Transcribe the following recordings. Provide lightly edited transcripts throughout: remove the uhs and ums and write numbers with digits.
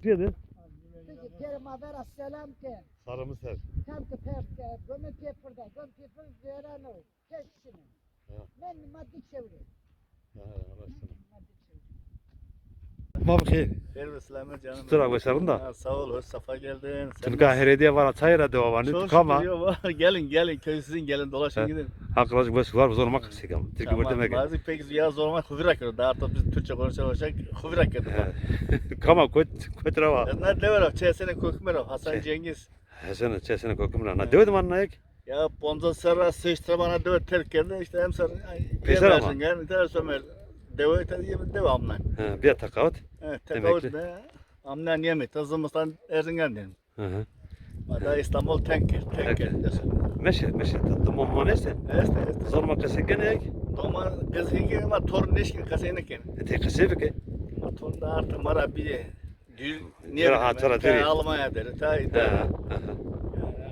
geldin. Peki kerime vera selam ke. Sarımı ser. Tam ki pefke. Gömün pefırda. Gömün pefır veren o. Keşkini. Evet. Ben maddi çevre. Araştırma. Maddi çevre. Mabkhir. Hayır ve selamet canım. Tutura başarın da. Ha, sağ ol, hoş safa geldin. Sen Tülka herediye var. Çayra devam var. çok Kama. şükür ya, var. Gelin köy sizin gelin dolaşın He. gidin. Hakkılaşık başı var. Zorlamak istedim. Türkiye burada mı? Bazı pek ya zorma hıvırak ediyor. Daha da biz Türkçe konuşacak hıvırak ediyor. Kama kötüre var. Ne dever çesene kokmer Hasan Cengiz. Hasan çesene kokumla. Na devedim anlayık. Ya bonza sarra sıçtıra bana dever terk geldi işte hem sarı. Peser ama. Yani ter sömer. Dever devamlı. Bir takavat. Evet Demekli. tekavut ne? Amnan yemet. Azımızdan Erzincan dedim. Hı hı. Ada İstanbul tanker. Meşe. Tamam neyse. Evet. Zorlamak istedim ne? Toma kız hiki ama torun neşkin kasayına ken. Tek kısık ki. Torun da artık mara bir dül Tara dürü. Almanya der. Ta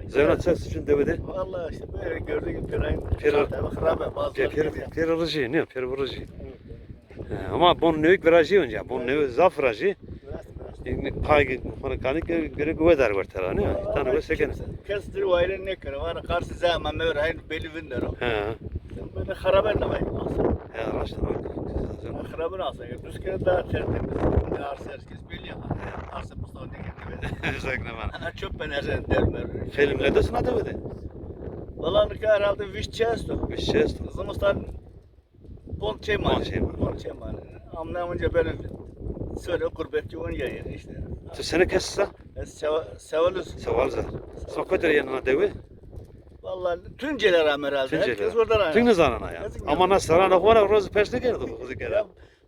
Zevrat ses için devedi. Vallahi işte böyle gördüğün pirayın. Pir- Harabe bazı. Pir ne? Pir ama bon nevik virajı önce. Bon nevik zaf virajı. Pay kanik göre güvedar var tara ne? Tane ve seken. Kes dürü vayren ne kere var karşı zaman mevr hayır belli vindir o. He. Böyle harabe ne var? He araştırma. Harabe nasıl? Düz kere daha tertemiz. Ne arsa herkes biliyor. Arsa Mustafa ne getirdi? Özellikle var. Ana çöp ben herden derler. Filmlerde sana devedi. Vallahi ne kadar herhalde viş çesto. Bir şey ist. Zamastan Ponçeman. Amnamınca ben söyle gurbetçi on yayın işte. Tu sene kessa? Sevalus. Sevalza. Sokoter yanına devi. Vallahi Tünceler am herhalde. Herkes orada. Tünge zanana ya. Ama nasara na kona roz persne geldi kızı kere.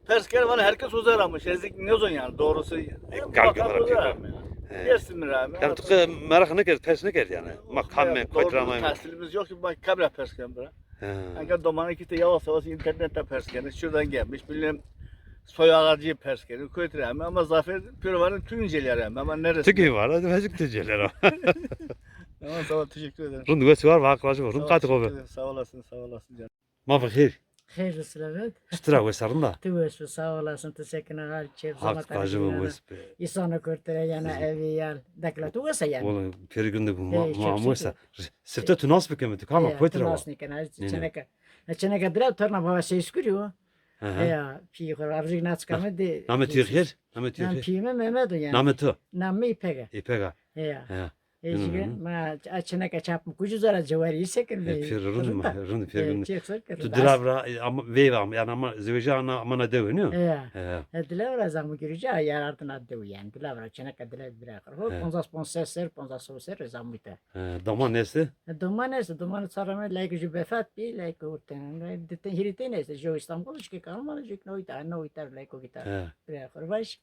Persker var herkes uzar ama şezik ne zon yani doğrusu. Galgılar. Yersin mi rağmen. Yani tıkı merak ne geldi persne geldi yani. Makhame koytramayım. Tahsilimiz yok ki bak kabra persken bura. He. Hangi domanı ki yavaş yavaş internette perskeni şuradan gelmiş bilmem soy ağacı perskeni koyturam ama Zafer Pürvan'ın Tünceleri ama neresi? Tüki var. Hadi vazik tüceler o. Ama sağ ol teşekkür ederim. Rund göçü var. Vaklaşı var. Rund katı kobe. Sağ olasın canım. Mabkhir. Hayırlı selamet. Tutura başarın da. Tüvesü sağ olasın. Teşekkür ederim. Hak kajı bu vespe. İsana kurtere yana evi yal. Dakla tüvese yani. Oğlum peri günde bu çok mamusa. Sifte tunas bükemedi. Kama koytra var. Çeneka drav torna baba şey skürüyor. Hı. Ya pi khor arjik natskame de. Namet yürüyer. Namet Nam yürüyer. pime Mehmet o yani. Namet o. Namme ipega. İpega. Ya. He. Ejige ma çeneka çapım kucu zara civarı isekin be. Peri rund peri günde. Tu Tu dilavra ama veyvam yani ama zeveci ama ne deviniyor. Ya. He. Dilavra zamı gireceği yer ardına dev yani. Dilavra çeneka dilav bırakır. Hop He. ponza soser zamıta. Daman nesi? Domanes sarame like ju befat bi like urten. Deten hirite nese jo İstanbul ki kalmalı jük noita like o gitar. He. Bırakır baş.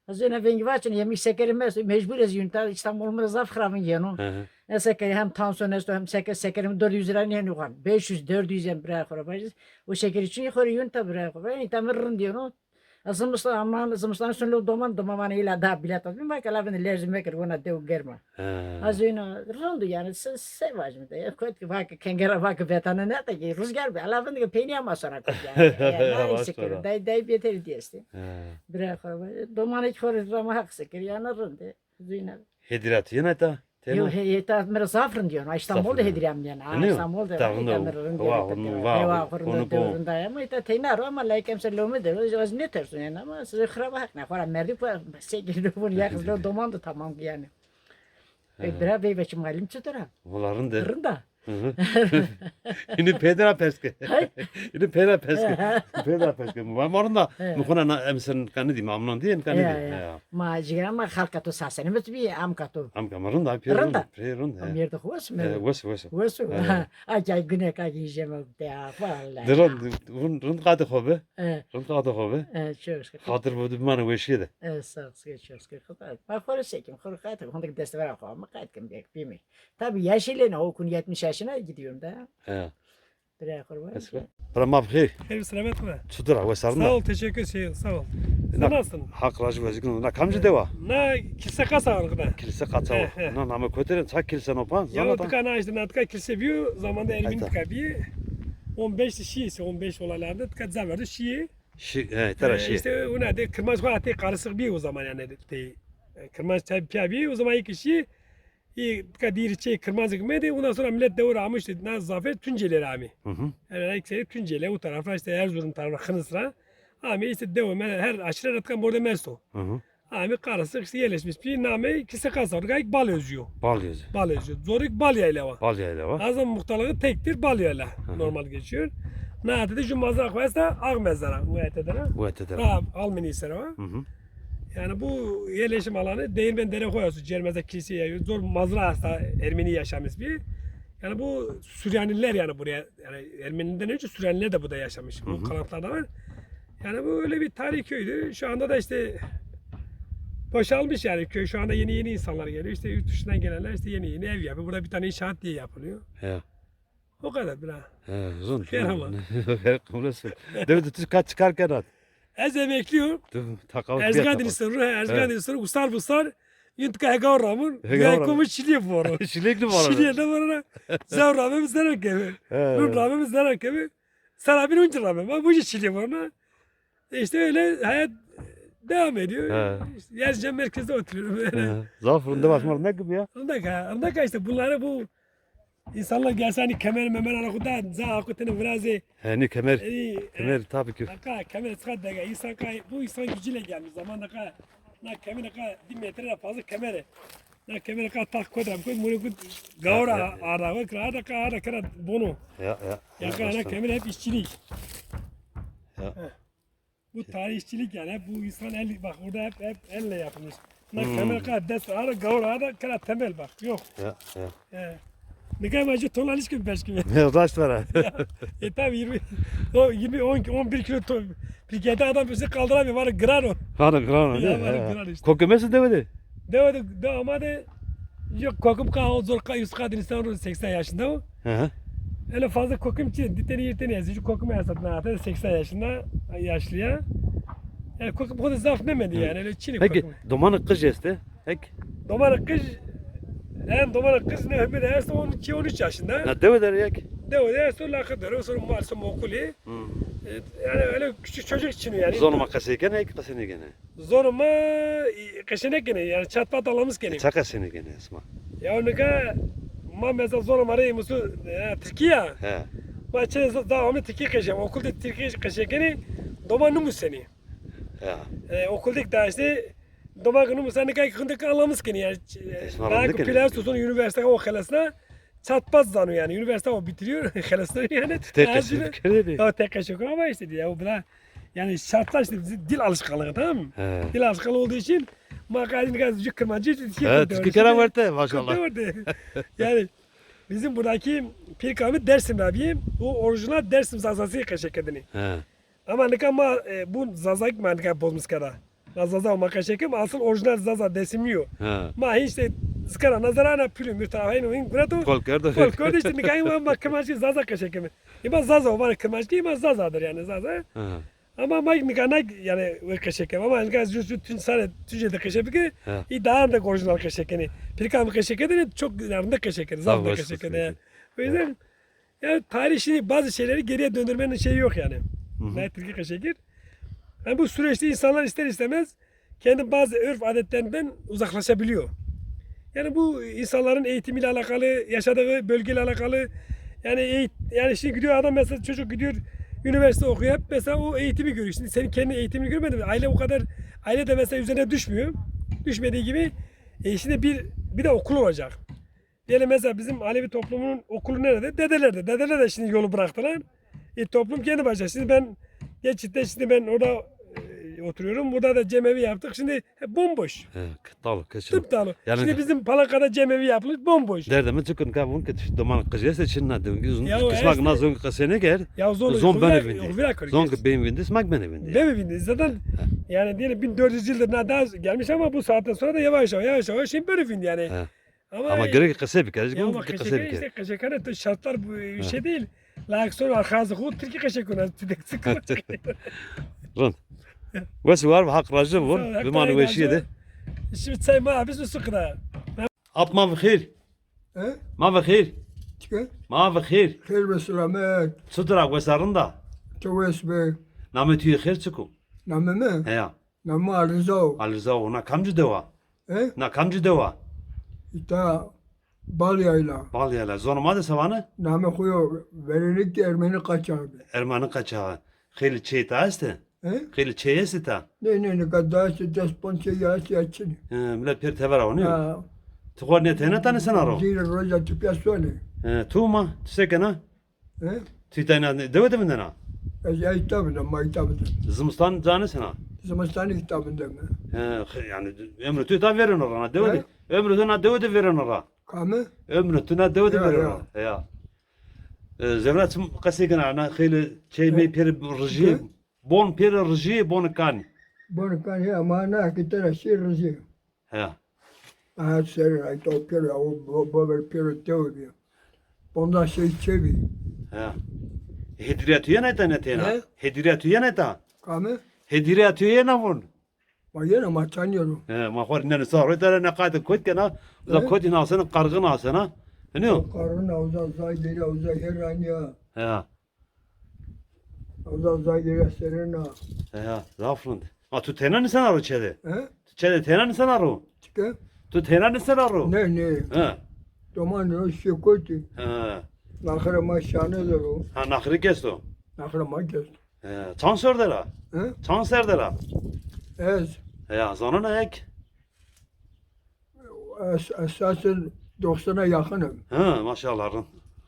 Hazine vengi vaçın yemek sekerim mecbur ez yunta İstanbul mızaf khramın yenu. He. Eseke hem tansiyon esto hem sekerim 400 lira ne nukan. 500-400 yen bırakır baş. O şeker için yukarı yunta bırakır. Ben itamirrin diyor. Azımıstan sonra doman ila da bilet aldım. Bak alavın lazım mekir ona dev germa. Hazine rundu yani sevaj mı da. Koyt ki bak kengera bak betana ne ta ki rüzgar be alavın ki peyni ama sonra koyt yani. Yani şeker day beter diyesti. Bırakır. Doman hiç koruz ama hak şeker yani rundu. Hazine. Hedirat yine de. Yo heyta mera zafrın diyor. İstanbul'da hedirem yani. İstanbul'da. Onu ama ita teynar ama laikem se lomu de. O ne tersun yani ama size khiraba hak ne khara merdi bu sevgili bu ya kızla domandı tamam yani. Bera bey beçim galim çıtıra. Bunların da. Rında. Yine pedra peske. Yine pedra peske. Pedra peske. Varın da mukuna emsen kanı diyeyim amnon diyen kanı diyeyim. Ma jigra ma halkatu sasene mit bir am katu. Am kamarın da pirun. Am yerde hoş mu? Wes. Acay güne ka yiyeceğim ya vallahi. Run kadı hobe. Run kadı hobe. Çok. Hatır bu dumanı veşiydi. Sağ çok. Bak khore sekim khore kayıt. Hondak deste var ama kayıt kim bek bimi. Tabii yaşıyla okun 70 yaşına gidiyorum da. He. Bırakır var. Pramab khir. Hayır selamet mi? Tutura wasarna. Sağ ol teşekkür ederim sağ ol. Sen nasılsın? Hak rajı vazikun. Na kamcı deva. Na kilise kasa var kadar. Kilise katsa. Na nama köteren çak kilise nopan. Ya tıkana işte natka kilise bir zamanda elimin tıkabi 15 şiisi 15 olaylarda tıkat zavardı şii. Tara şii. İşte ona de kırmızı kuatı karışık bir o zaman yani de Kırmaz tabi o zaman ilk kişi kadir şey kırmaz hükmedi. Ondan sonra millet devir almıştı. Naz Zafer Tunceli Rami. Hı hı. Yani ilk şey Tunceli o tarafta işte Erzurum tarafı Kınısra. Ami işte devam her aşırı ratkan burada Merso. Hı hı. Ami karısı işte yerleşmiş bir name ikisi kasar. Gayet bal özüyor. Bal yazı. Bal özüyor. Zorik bal yayla var. Bal yayla var. Azam muhtarlığı tektir bal yayla. hı. Normal geçiyor. Ne dedi şu mazrak varsa ağ mezara. Bu etedene. Bu ete de. Almeni istere var. Hı hı. Yani bu yerleşim alanı değirmen dere koyuyorsun. Cermez'de kiliseye zor mazra hasta Ermeni yaşamış bir. Yani bu Süryaniler yani buraya yani Ermeni'den önce Süryaniler de burada yaşamış. Bu kanatlarda var. Yani bu öyle bir tarih köydü. Şu anda da işte boşalmış yani köy. Şu anda yeni insanlar geliyor. İşte yurt dışından gelenler işte yeni ev yapıyor. Burada bir tane inşaat diye yapılıyor. He. O kadar bir ha. He. Uzun. Her ama. Kumrası. Devlet kaç çıkarken at. Ez emekliyor. Takav. Erzgan dilistonu. Erzgan dilistonu. Ustar bustar. Yuntka hega ramur. Hega ramur. Yakumu çiliye bu Şilekli var. Çiliye de var ona. Zav ramim zerak gibi. Nur ramim zerak gibi. Sarabin uncu ramim. Ama bu çiliye var ona. İşte öyle hayat devam ediyor. He. İşte Yercan merkezde oturuyorum böyle. Zafer'inde basmalı ne gibi ya? Ondaka işte bunları bu insanlar gelse hani kemer memer anakuda za akutene biraz He ne kemer. Kemer tabii ki. kemer çıkart daga insan bu insan gücüyle gelmiş zamanda na kemer di metre fazla kemere na kemer tak kodam koy muri kod gavra ara ve ara kara bono Ya. ya kemer hep işçilik. Ya. Bu tarihçilik yani hep bu insan bak burada hep elle yapılmış. Na kemer dest ara gavra kara temel bak yok. Ya. Ne kadar acı tonlar hiç gibi beş gibi. Ne uğraş var ha. Tabi 20 11 kilo ton. Bir kedi adam bizi kaldıramıyor var kırar o. Hani kıran Ya, var, hadi. kırar işte. Kokemesi demedi. De ama de yok kokum kahve zor yüz kadın insan 80 yaşında o. Hı. Öyle fazla kokum için diteni yirteni yazıyor. Şu kokumu yasatına hatta 80 yaşında yaşlıya. Yani kokum bu kadar zaf demedi yani öyle çilik Peki kokum. domanık kız este. Peki. Domarak kız domarak kız ne ömür derse 12-13 yaşında. Ne demeder ya ki? De o derse lakıdır. Sonra maalesef okulu. Yani öyle küçük çocuk için yani. Zonuma kasayken ek kasını gene. Zoruma kaşınek gene yani çatpat alamız gene. Çakasını gene esma. Ya onu ma mesela zoruma arayayım musu Türkiye. He. Ma çe devamlı Türkiye kaşıyım. Okulda Türkiye kaşıyım gene domanı mı seni? Ya. Okuldaki derste domanı mı seni kay kındık alamız gene yani. Belki pilav tutun üniversite o halasına çatpaz zanı yani üniversite o bitiriyor halasını yani. Tek kasını keredi. O tek kaşık ama işte ya o buna yani şartlar işte dil alışkanlığı tamam mı? He. Dil alışkanlığı olduğu için makalini gazcı kırmacı He, tüskü kere vardı maşallah. Yani bizim buradaki pirkamı Dersim abi bu orijinal Dersim zazası kaşık edini. He. Ama ne kadar bu zazayk mı ne kadar bozmuş kadar. Zaza o kaşık asıl orijinal zaza desimliyor. He. Ma işte skara nazarana pülüm bir tavayın oyun burato. Kolker Kol kod işte ne kadar ama kırmacı zaza kaşık mı? İma zaza o var kırmacı ima zazadır yani zaza. He. Ama mayk mekanik yani kaşık ama en gaz yüzü tüm sare tücede kaşık ki Ha. idare da orijinal kaşık yani. Pirkam kaşık edin çok yarında kaşık edin. Zaza Tabii, kaşık tabii. edin. O yüzden yani tarihini bazı şeyleri geriye döndürmenin şeyi yok yani. Ne Türkiye kaşık. Yani bu süreçte insanlar ister istemez kendi bazı örf adetlerinden uzaklaşabiliyor. Yani bu insanların eğitimiyle alakalı, yaşadığı bölgeyle alakalı. Yani şimdi gidiyor adam mesela çocuk gidiyor üniversite okuyor hep mesela o eğitimi görüyor. Şimdi senin kendi eğitimini görmedin mi? Aile o kadar aile de mesela üzerine düşmüyor. Düşmediği gibi şimdi bir de okul olacak. Diyelim mesela bizim Alevi toplumunun okulu nerede? Dedelerde. Dedeler de şimdi yolu bıraktılar. Toplum kendi başına. Şimdi ben ben orada oturuyorum. Burada da cemevi yaptık. Şimdi hep bomboş. He. Kıtalı kaçın. Tıptalı. Yani- Şimdi bizim Palaka'da cemevi yapılmış bomboş. Derdeme çıkın kabun ki domanık kız este çinna dün uzun Ya o kısmak este- na zon kasene ger. Ya Zon ben evinde. Zon Zon ki benim evinde smak ben evinde. Değil mi bindi? Zaten yani diyelim 1400 yıldır daha gelmiş ama bu saatten sonra da yavaş yavaş şimdi böyle bindi yani. He. Ama Ama gerek kase bir kere. ya ama Kase kaşıklar bir kere. işte kaşıklar şartlar bu şey değil. Lakin sonra arkası hut Türkiye kaşıklar sıkı. Rın. Wes var hak racı var. Hak Bir manu racı. veşiydi. Şimdi say ma biz sıkıda. Ap ma bkhir. He? Ma bkhir. Çıkı. Ma bkhir. Khair ve selamet. Sutra wesarında. Tavas be. Namet yi khair çıkım. Namı mı? He ya. Namı arızav. Alza ona kamcı deva. Na kamcı deva. İta Balya'yla. Balyala. Zonuma savanı. Name koyu verilik ki Ermeni kaçardı. Ermanı kaçağı. Khili çeyta este. Khili çeyesi ta. Ne kadar se desponse yası açın. Millet per tevara onu. Ha. Tuğar ne tene tane sen aro. Zira roja tüpyasone. Tuğma. Tüsekena. Tüytayna deve demindena. Ya kitabında ma kitabında. Zımstan canı sana. Zamanstani kitabında mı? Yani ömrü tüyta verin orana. Deve de. Ömrü tüna deve de verin orana. Kamı? Ömrü tüna deve de Ya, verin ya. orana. Ya. Zevrat kasigana ana khili çey me per rji. Bon per rji bon kan. Bunu kan ya mana kitara şirzi. Ya. Ah ser ay to pero o bober pero teoria. Onda şey çevi. Ya. Hedire tüye ne tane tena. He? Hedire tüye ne ta. Kamı? Hedire tüye ne vun. Ma yena ma çanıyorum. Ma khwar ne sar tara ne qat kut kana. Da kut nasana qargın asana. Ne o? Karın avza zayderi avza heranya. Ya. Avza zayderi serena. Ya. Zafrund. Ma tu tena ne sana ro çede. He? Çede tena ne sana ro. Çıkı? Tu tena ne sana ro. Ne? Ha. Doman o şekoti. Ha. Nakara ma şanı zoro. Ha nakhri kesto. Nakara ma kes. Çanser dela. He? Çanser dela. Ez. Ya zana ne ek. Esasen 90'a yakınım. Ha maşallah.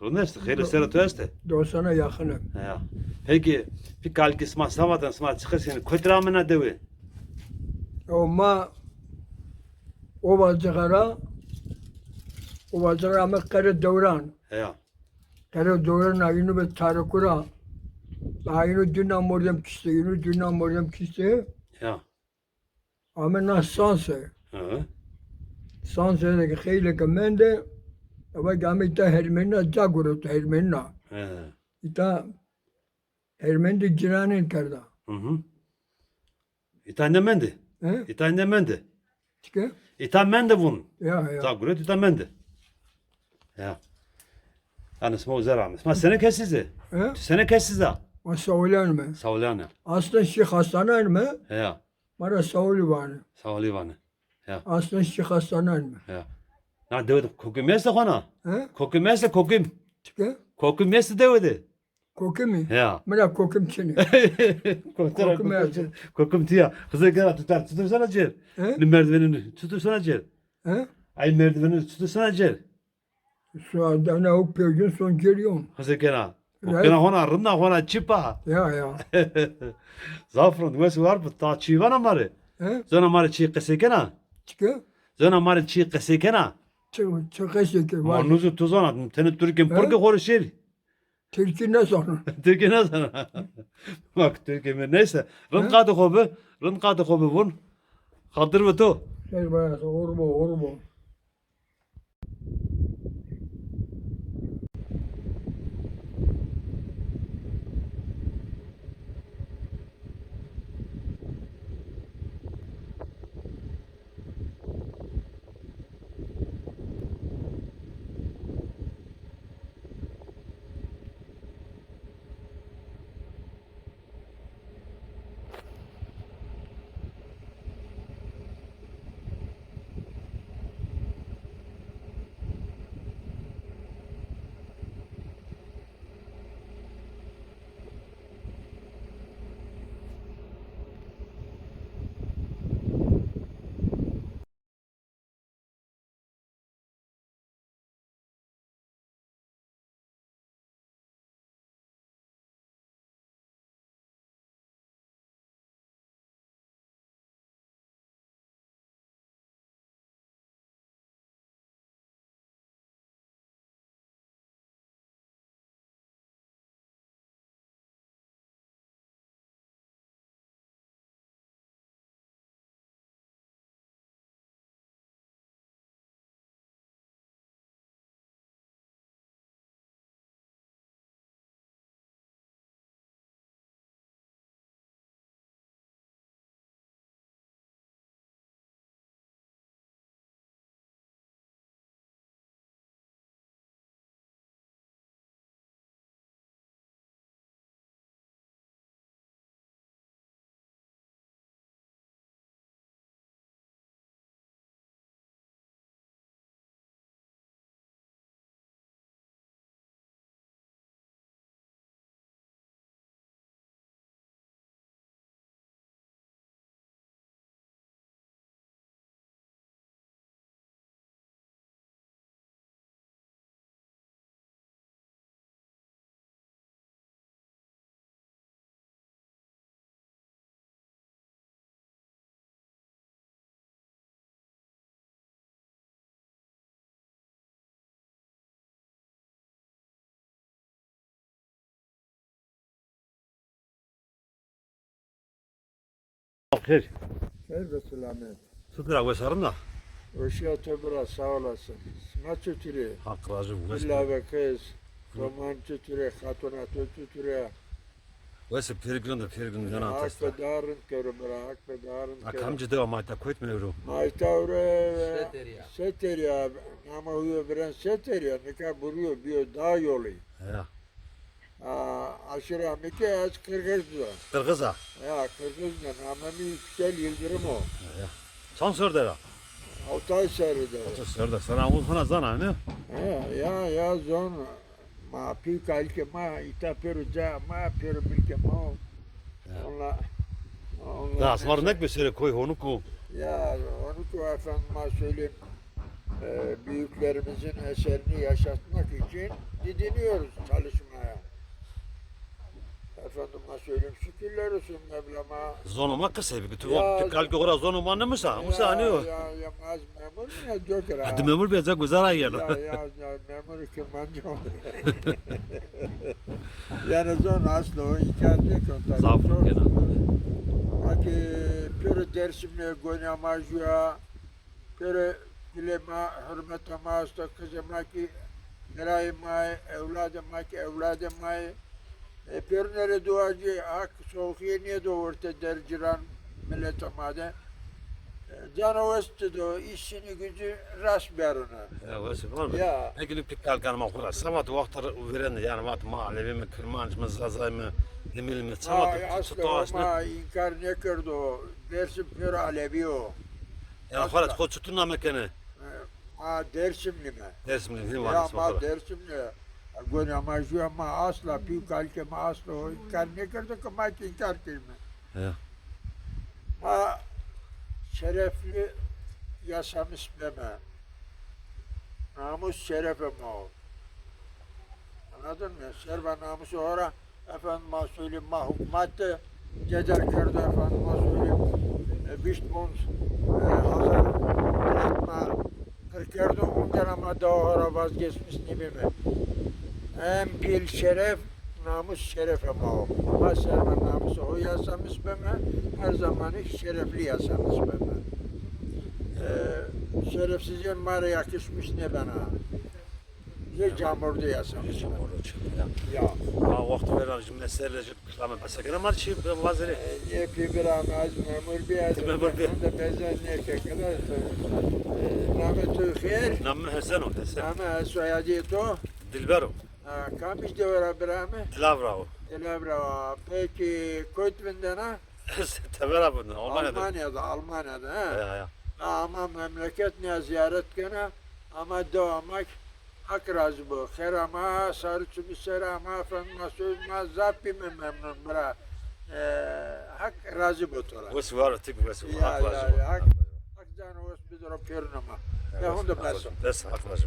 Rundeste. Khili sera tüeste. 90'a yakınım. Ya. Peki bir kalki sma samadan sma çıkır seni kötüramına devi. Ama o vazgara ama kare devran. Ya. Kare devran ayını ve tarakura. Ayını dünya moryam kiste. Ya. Ama nasanse. Ha. Sanse de khile kamende. Ama gamita hermena jagurut hermena. Ha. İta hermendi ciranen karda. Hı. İtan mendi. He? İtan mendi. Çıkı? İtan mendi bun. Ya. Zaguret İtan mendi. Ya. Yani sma zara. Sma sene kesizi. He? Sene kesizi. O saulan mı? Savlana. Aslında Şeyh Hasanan mı? Ya. Mara sauli var. Savlivanı. Aslında Şeyh Hasanan mı? Ya. Na devdi kokum yese kona. He? Kokum yese kokum. Çıkı? Kokum yese devdi. Koku mu? Ya. Mara kokum çini. Kokum yese. Kokum tiya. Kızı kana tutursana cer. He? Merdivenini tutursana cer. He? Ay merdivenini tutursana cer. Şu anda ne yapıyorsun son geliyorum. Kızı kana. Evet. Kana hona rında hona çipa. Ya. Zafrın vesi var bu ta çivana marı. He? Zona marı çi kese kana. Çıkı? Zona marı çi kese kana. Çıkı şeker var. Manuzu tuzana. Teni Türkiye He? porke konuşur. Türkiye ne sonra? Türkiye ne sana? Bak Türkiye neyse. Rınkadı kobu. Rınkadı kobu bun. Kaldır mı tu? Şey bayağı orbo. Hayır. Hayır ve selamet. Sıdıra vesarın da. Hoşya tebra sağ olasın. Sma tütürü. Hakkı razı İlla ve kız. Roman tütürü. Hatuna tütürü. Vese pergün yana Hak testa. ve darın körü bıra. Hak ve darın körü. Akamcı deva mayta koyt mevru. Maytavre seter ya. Ama huyo biren seter ya. Nika buruyor bir dağ yolu. Ya. Aşırı amike az Kırgız'da. Kırgıza. Ya Kırgız'da namemi yüksel yıldırım o. Çan sördera. Altay sarıda. Sörde sana uzun zana ne? Ya zon ma pi kalke ma ita peruca ma peru bilke ma. Onla Da asmar nek bir sere koy onu ko. ya onu ku efendime söyleyeyim büyüklerimizin eserini yaşatmak için didiniyoruz çalışmaya. Efendime söyleyeyim şükürler olsun Mevlam'a. Zonuma kısa bir Ya. tu kalki ora zonuma ne mısa? Mısa ne o? Ya az memur ya joker ha. Hadi memur bir güzel yer. Ya memur kırmancı oldu. Yani zon aslı o hikayede kontak. Zafır gene. Aki pürü dersimle goynamajya, pürü dilema hürmetama hasta kızıma ki nerayımay, evladımay, pürü nere duacı, ak soğukiye niye doğurta derciran milletama canı vestı da işini gücü rast beruna. Ya vese var mı? Ya. Peki pek kalkan ma kura. Samat vaktar veren yani vat malevi mi kırmanç mı zazay mı demil mi samat Aslı ama inkar ne kırdı o, dersim pürü alevi o. Ya farat ko çutuna mekene. Ma dersimli mi? Dersimli ne Ya var ma dersimli. Goynamajya ma asla, pi kalke ma asla o inkar ne kırdı ki ma ki inkar kırma. Ya. Ma şerefli yasamış beme. Namus şerefe ma o. Anladın mı? Serva namusu ora efendime söyleyeyim ma hükümet ceder kırdı efendime söyleyeyim. Biştmon hazır ma kırkırdı ondan ama daha ora vazgeçmiş gibi mi? Hem pil şeref namus şerefe ma o. Ma serva namusu o yasamış beme her zaman şerefli yasamış beme. Şerefsizin mara yakışmış ne bana. Ne camurdu yasamış. Ya. Ha vakti veren meseleler kılama basakına mar şey vaziri. Yepi bir amaz memur bir adam. Memur bir. Da bezen ne kadar. Nametu khair. Namme Hasan o desen. Ama soyadı to. Dilbero. Kam işte var Abraham. Dilavra o. Elabra. Peki Koytvindana Tevera bunu. Almanya'da. Almanya'da. Ya. Ama memleket ne ziyaret gene ama doğmak hak razı bu. Kerama sarıçı bir serama fenma sözma zappi memnun bıra. Hak razı bu tora. Vesi var tık vesi var. Ya Hak var. hak canı vos bir dora pernama. Ya onda basım. Des hak var.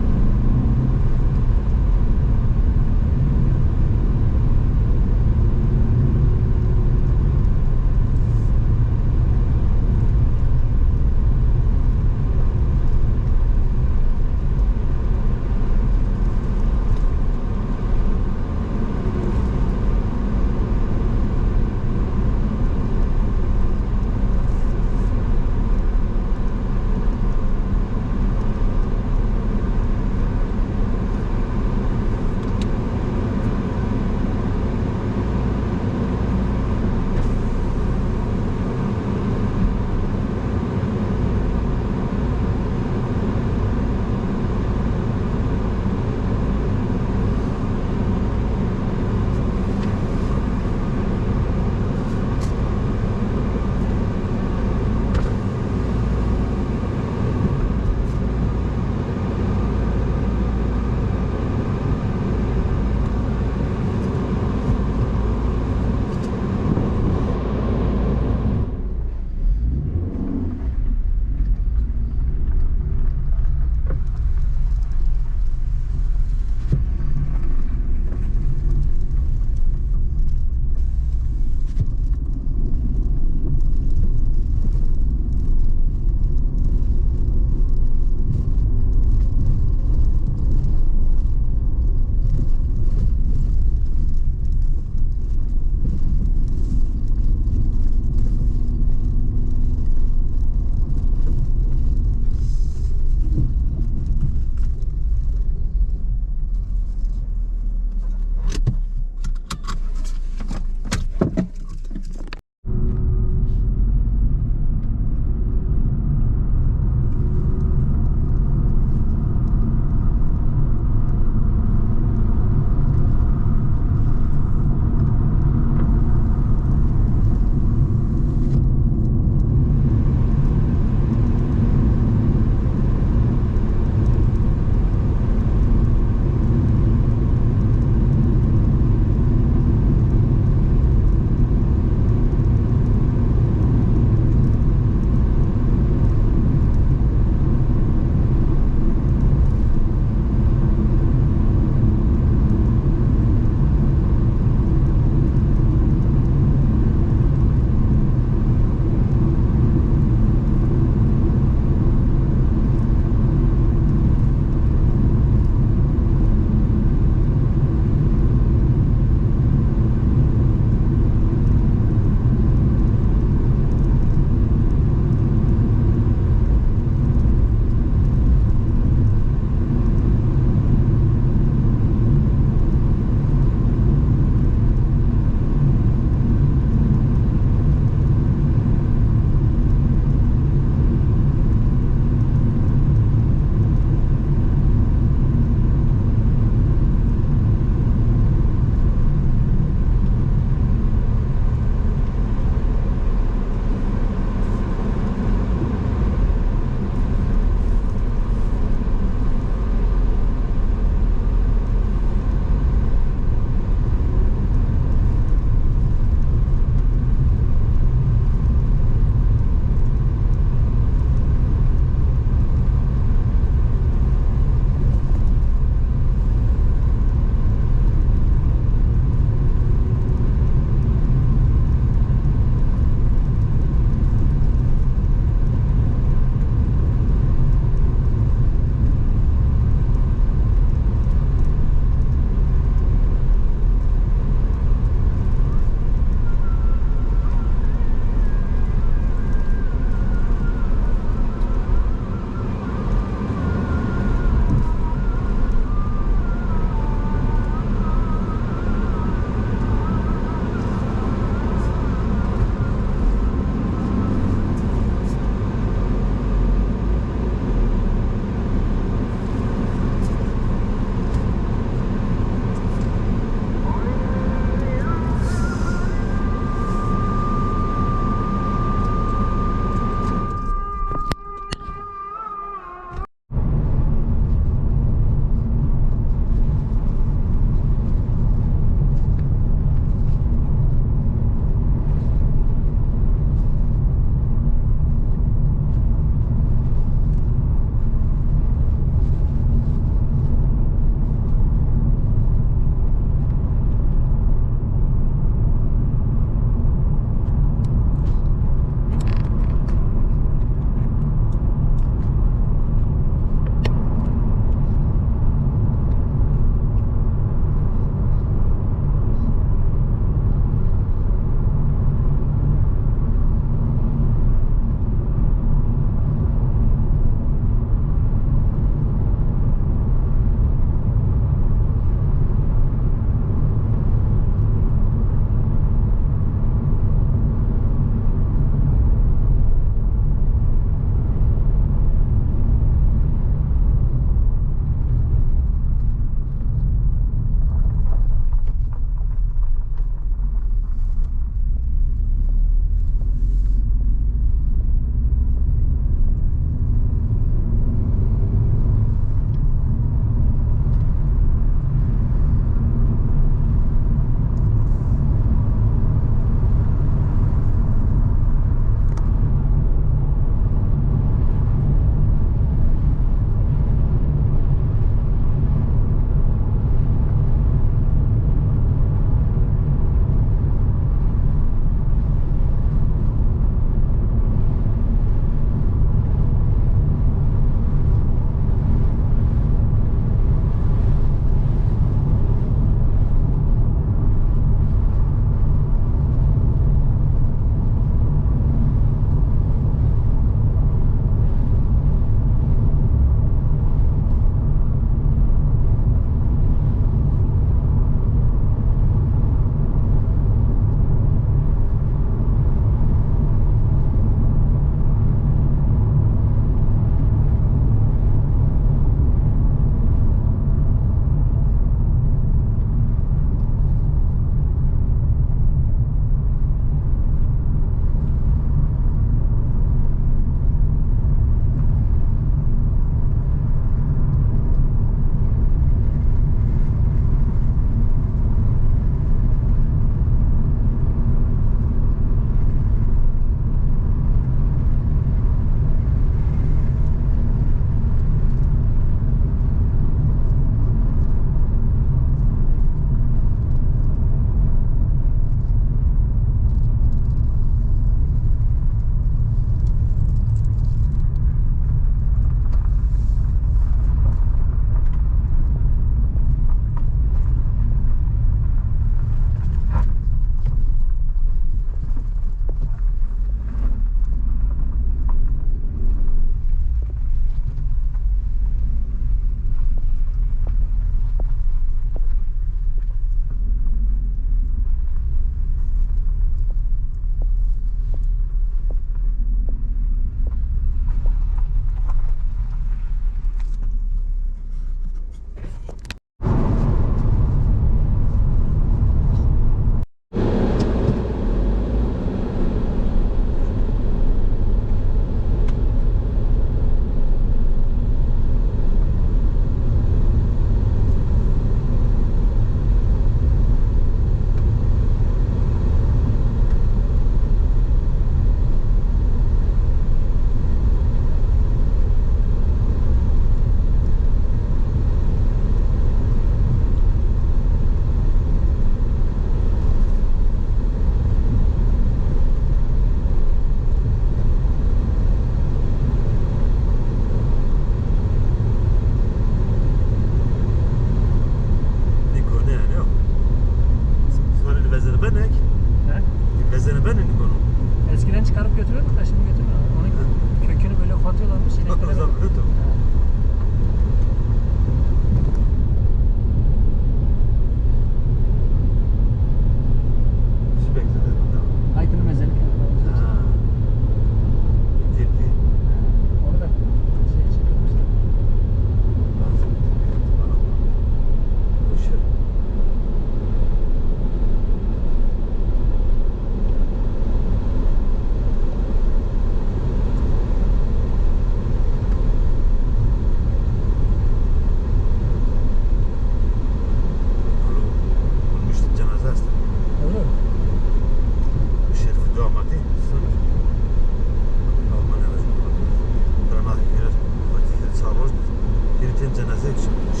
cenaze çıkmış.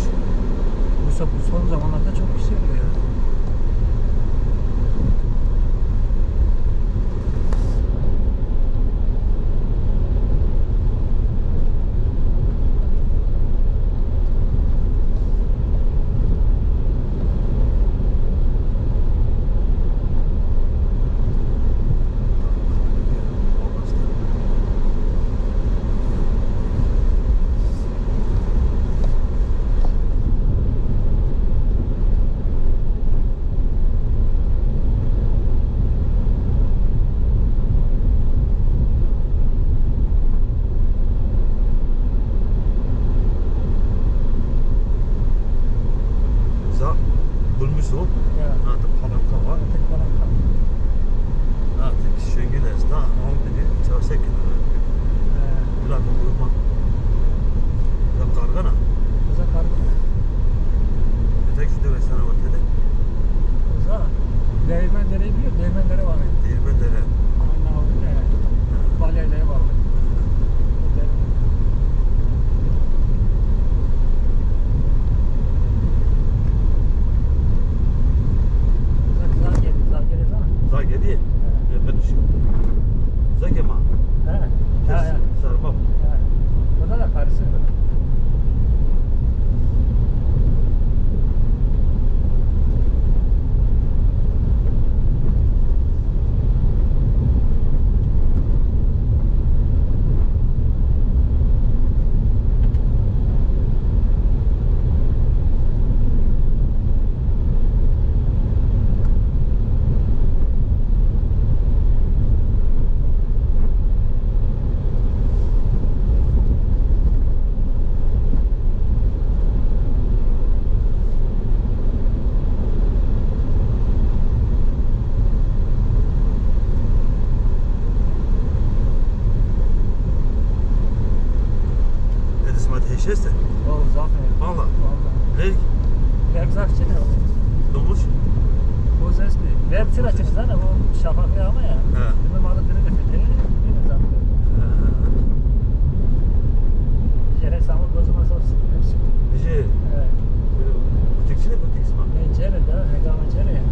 Bu son zamanlarda çok kişi oluyor ya. Bulmuşsun. Artık palanka var. Artık şöngüleriz daha. Dedi çağırsak kenara. Ulan bu uyuma. Ya kargana. Kıza kargana. Tek şu deve sana var dedi. Kıza. Değirmendereyi biliyor. Değirmendere var. Değirmen dere. Anlamı Balyayla'ya bağlı. Zag geliyor. Ben düşüyorum. Zag yema. Sarmam. Burada da karısı var. Şeste. O zaten. Valla. Vallahi. Ne? Berkzakçı ne o? Domuş. O ses bir. Berkçı açınız lan o şafaklı ama ya. He. Bizim adı dili de fetheli. Değil zaten. Yere samur bozulmaz olsun. Hepsi. Bizi. Evet. Butikçi ne butikçi mi? Cere de. Hegama cere ya.